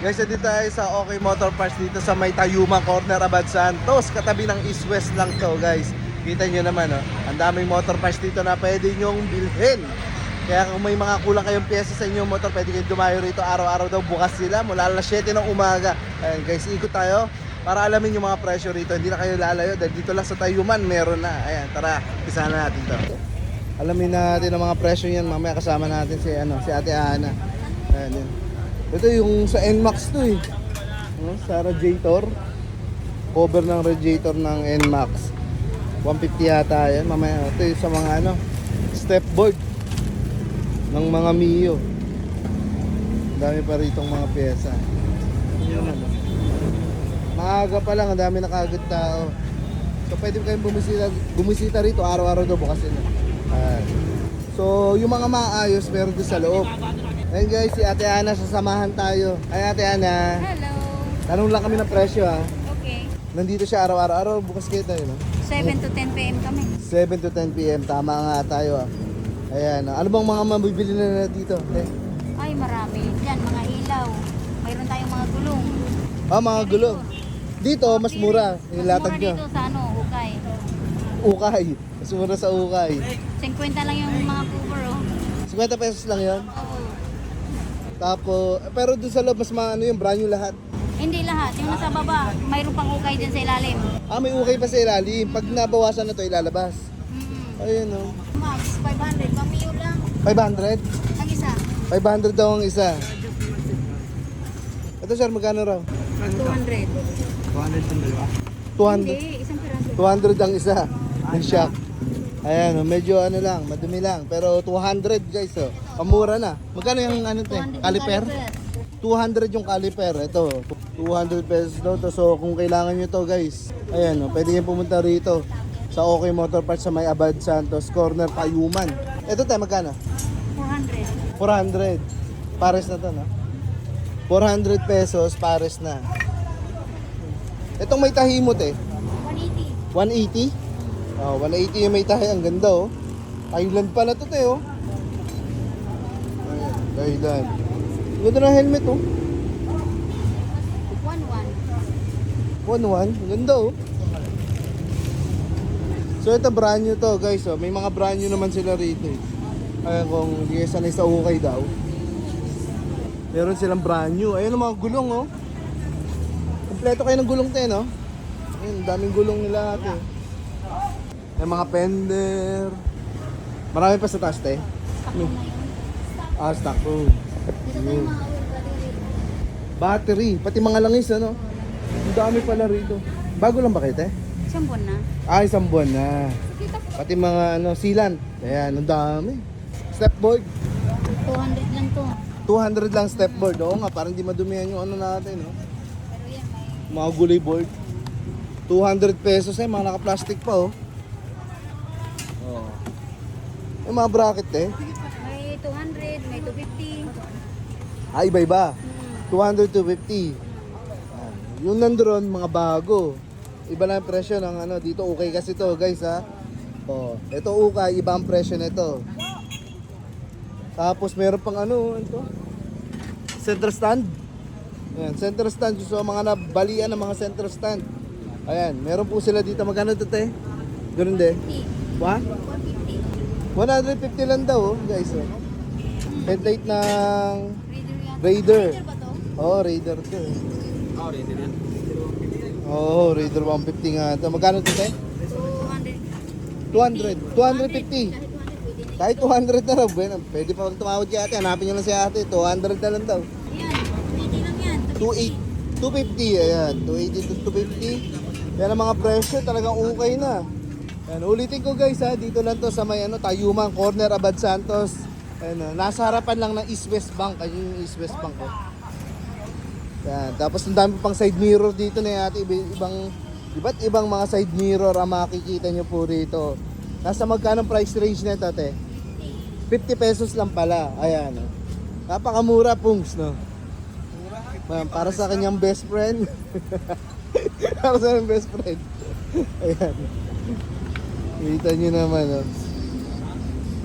Guys, dito tayo sa OK Motor Parts dito sa may Tayuma Corner, Abad Santos. Katabi ng East West lang to, guys. Kita nyo naman, oh. Ang daming motor parts dito na pwede nyong bilhin. Kaya kung may mga kulang kayong pyesa sa inyong motor, pwede kayo dumayo rito. Araw-araw daw bukas sila mula alas 7 ng umaga. Ayan guys, ikot tayo para alamin yung mga presyo rito. Hindi na kayo lalayo dahil dito lang sa Tayuman meron na. Ayan, tara, pisahan na natin to. Alamin natin ang mga presyo niyan. Mamaya kasama natin si Ate Ana. Ayan yun. Ito yung sa NMAX to eh. Sa radiator. Cover ng radiator ng NMAX. 150 yata yan. Mamaya ito yung sa mga step board ng mga Mio. Dami pa ritong mga pyesa. Maaga pa lang, ang dami na kagad tao. So pwede kayong bumisita rito. Araw-araw daw bukas sila. So yung mga maayos meron din sa loob. Ayun guys, si Ate Ana, sasamahan tayo. Ay Ate Ana. Hello. Tanong lang kami ng presyo ha. Okay. Nandito siya araw-araw. Bukas kayo tayo, no? 7 to 10 p.m. kami. 7 to 10 p.m. Tama nga tayo. Ayan. Ano bang mga mabibili na dito? Ay, marami. Diyan, mga ilaw. Mayroon tayong mga gulong. Mga gulong. Dito, mas mura. Ilatag nyo. Dito sa Ukay. Ukay. Mas mura sa Ukay. 50 lang yung mga cover, oh. 50 pesos lang yon. Oo. Tapos, pero doon sa loob, mas yung brand new lahat. Hindi lahat. Yung nasa baba, mayroon pang ukay din sa ilalim. May ukay pa sa ilalim. Pag nabawasan na to ilalabas. Ayun, no. Max, 500. Pamiyo lang. 500? Ang isa. 500 daw ang isa. Ito sir, magkano raw? 200. 200. Hindi, isang piraso. 200 ang isa. Ang shock. Ayan, medyo lang, madumi lang. Pero 200 guys, oh. Pamura na. Magkano yung caliper? 200 yung caliper. Ito, 200 pesos daw to. So kung kailangan nyo to guys, ayan, oh, pwede nyo pumunta rito sa OK Motor Parts sa may Abad Santos Corner, Tayuman. Ito tayo, magkano? 400. 400. Pares na to, no? 400 pesos, pares na. Itong may tahimot 180. 180? 180 yung may tahi. Ang ganda, oh. Thailand pala to, te, oh. Ayan, Thailand. Ganda ng helmet, oh. 11. 1.1. Ganda, oh. So, ito brand new to, guys, oh. May mga brand new naman sila rito, eh. Ayan, kung hindi kayo sanay sa ukay daw. Meron silang brand new. Ayan ang mga gulong, oh. Kompleto kayo ng gulong, te, no? Ayan, daming gulong nila, ate. May mga fender. Marami pa sa taas, te. Stock na yun. Stock. Oh. Dito tayo mga Battery. Pati mga langis, ano? Ang dami pala rito. Bago lang ba kayo, te? isang buwan na. Isang buwan na. Pati mga sealant. Ayan, ang dami. Stepboard. 200 lang to. 200 lang stepboard. Oo nga, parang di madumihan yung natin, no? Pero yan, may Mga gulay board. 200 pesos mga naka-plastic pa, oh. Yung mga bracket, may 200, may 250. iba-iba. 200 to 50. Yung nandoon, mga bago. Iba na ang presyo ng dito okay kasi to, guys, ha. Ito okay, iba ang presyo nito. Tapos meron pang ito. Center stand. Ayan, center stand. So mga nabalian ng mga center stand. Ayan, meron po sila dito. Magkano ito, te? Ganun din. 150. 150 lang daw, guys. Headlight ng Raider Raider. yan. Raider ba to? Raider to. Raider yan. Raider 150 nga ito. Magkano ito, te? 200. 250. Kahit 200 na raw, pwede pa tumawad kay ate. Hanapin nyo lang si ate. 200 na lang daw. Ayan, 280 lang yan. 250, ayan. 280 to 250. Yan ang mga presyo. Talagang okay na. Yan, ulitin ko guys, ha. Dito lang to sa may Tayuman Corner, Abad Santos. Ayan, nasa harapan lang ng East West Bank. Ayun yung East West Bank, oh. Yan, tapos ang dami pang side mirror dito na ate. Iba't ibang mga side mirror ang makikita nyo po rito. Nasa magkano price range na ito, te? 50 pesos lang pala. Ayan, oh. Napakamura, pungs, no? Para sa kanyang best friend. Para sa kanyang best friend. Ayan. Kita nyo naman, oh.